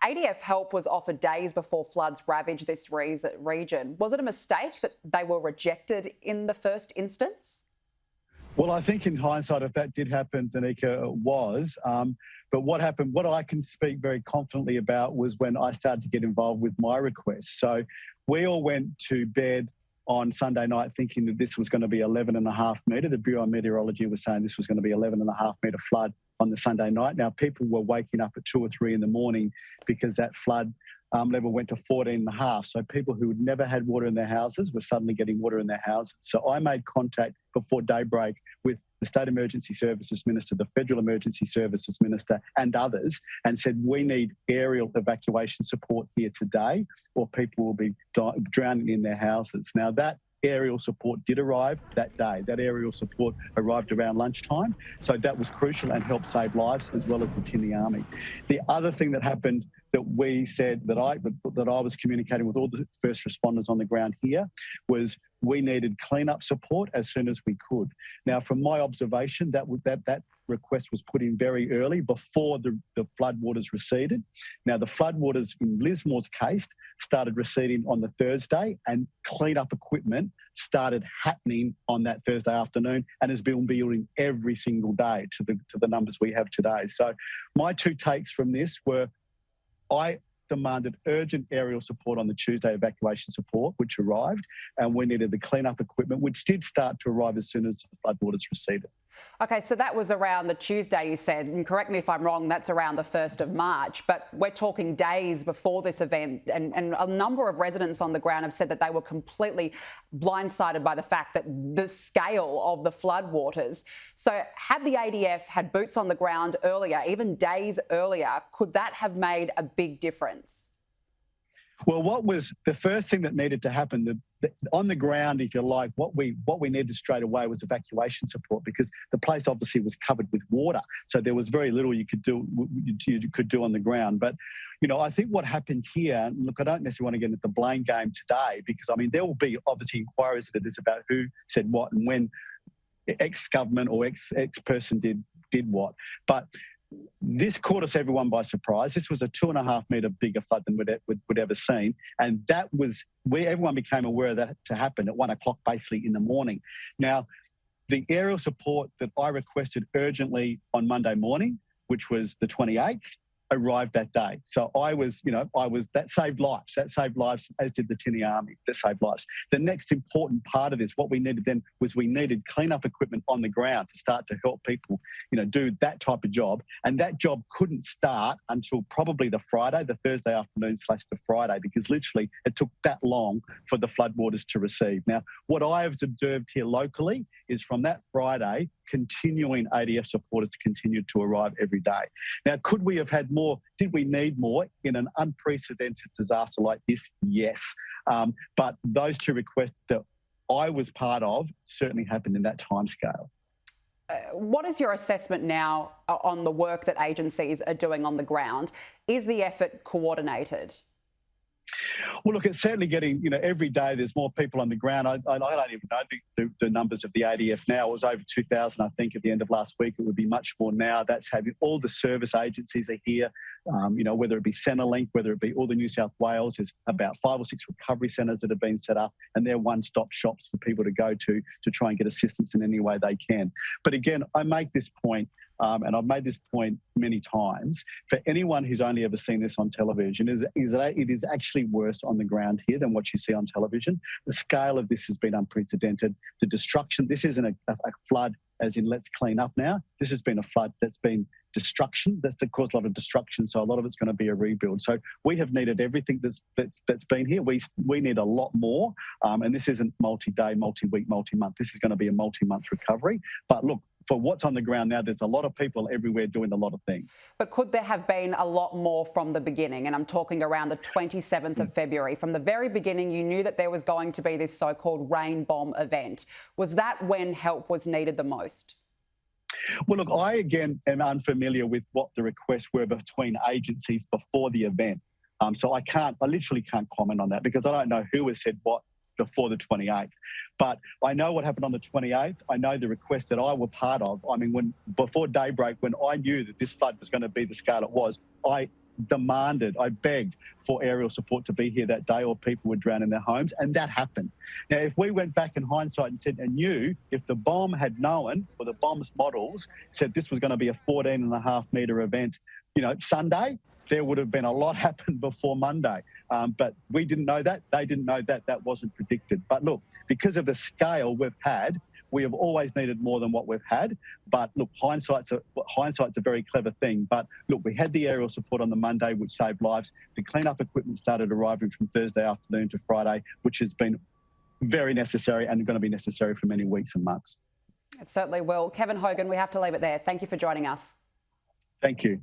ADF help was offered days before floods ravaged this region. Was it a mistake that they were rejected in the first instance? Well, I think in hindsight, if that did happen, Danica, it was. But what happened, what I can speak very confidently about was when I started to get involved with my request. So we all went to bed on Sunday night thinking that this was going to be 11.5 metre. The Bureau of Meteorology was saying this was going to be 11.5 metre flood on the Sunday night. Now, people were waking up at 2 or 3 in the morning because that flood level went to 14.5. So people who had never had water in their houses were suddenly getting water in their houses. So I made contact before daybreak with the State Emergency Services Minister, the Federal Emergency Services Minister and others and said, we need aerial evacuation support here today or people will be drowning in their houses. Now that aerial support did arrive that day. That aerial support arrived around lunchtime. So that was crucial and helped save lives as well as the Tinny Army. The other thing that happened that we said that I was communicating with all the first responders on the ground here was we needed clean-up support as soon as we could. Now, from my observation, that request was put in very early before the floodwaters receded. Now, the floodwaters in Lismore's case started receding on the Thursday and clean-up equipment started happening on that Thursday afternoon and has been building every single day to the numbers we have today. So my two takes from this were I demanded urgent aerial support on the Tuesday, evacuation support, which arrived, and we needed the clean-up equipment, which did start to arrive as soon as the floodwaters receded. OK, so that was around the Tuesday, you said, and correct me if I'm wrong, that's around the 1st of March, but we're talking days before this event, and a number of residents on the ground have said that they were completely blindsided by the fact that the scale of the floodwaters. So had the ADF had boots on the ground earlier, even days earlier, could that have made a big difference? Well, what was the first thing that needed to happen, on the ground, if you like, what we needed straight away was evacuation support because the place obviously was covered with water. So there was very little you could do on the ground. But, you know, I think what happened here, look, I don't necessarily want to get into the blame game today because, I mean, there will be obviously inquiries into this about who said what and when X government or X person did what. But this caught us everyone by surprise. This was a 2.5 metre bigger flood than we'd ever seen. And that was where everyone became aware of that to happen at 1 o'clock basically in the morning. Now, the aerial support that I requested urgently on Monday morning, which was the 28th, arrived that day. So that saved lives. That saved lives, as did the Tinny Army. That saved lives. The next important part of this, what we needed then was we needed clean-up equipment on the ground to start to help people, do that type of job. And that job couldn't start until probably the Friday, the Thursday afternoon / the Friday, because literally it took that long for the floodwaters to recede. Now, what I have observed here locally is from that Friday, continuing ADF supporters to continue to arrive every day. Now, could we have had more? Did we need more in an unprecedented disaster like this? Yes. But those two requests that I was part of certainly happened in that timescale. What is your assessment now on the work that agencies are doing on the ground? Is the effort coordinated? Well, look, it's certainly getting, every day there's more people on the ground. I don't even know the numbers of the ADF now. It was over 2,000, I think, at the end of last week. It would be much more now. That's having all the service agencies are here, whether it be Centrelink, whether it be all the New South Wales. There's about 5 or 6 recovery centres that have been set up, and they're one-stop shops for people to go to try and get assistance in any way they can. But again, I make this point, and I've made this point many times, for anyone who's only ever seen this on television, it is actually worse on the ground here than what you see on television. The scale of this has been unprecedented. The destruction, this isn't a flood as in let's clean up now. This has been a flood that's been destruction. That's caused a lot of destruction, so a lot of it's going to be a rebuild. So we have needed everything that's been here. We need a lot more, and this isn't multi-day, multi-week, multi-month. This is going to be a multi-month recovery. But look, for what's on the ground now, there's a lot of people everywhere doing a lot of things. But could there have been a lot more from the beginning? And I'm talking around the 27th of February. From the very beginning, you knew that there was going to be this so-called rain bomb event. Was that when help was needed the most? Well, look, I, again, am unfamiliar with what the requests were between agencies before the event. So I literally can't comment on that because I don't know who has said what before the 28th. But I know what happened on the 28th. I know the request that I were part of. I mean, before daybreak, when I knew that this flood was going to be the scale it was, I demanded, I begged for aerial support to be here that day or people would drown in their homes, and that happened. Now, if we went back in hindsight and said, and knew, if the bomb had known, or the bomb's models said this was going to be a 14.5 metre event, Sunday, there would have been a lot happen before Monday. But we didn't know that. They didn't know that. That wasn't predicted. But look, because of the scale we've had, we have always needed more than what we've had. But look, hindsight's a very clever thing. But look, we had the aerial support on the Monday, which saved lives. The clean-up equipment started arriving from Thursday afternoon to Friday, which has been very necessary and going to be necessary for many weeks and months. It certainly will. Kevin Hogan, we have to leave it there. Thank you for joining us. Thank you.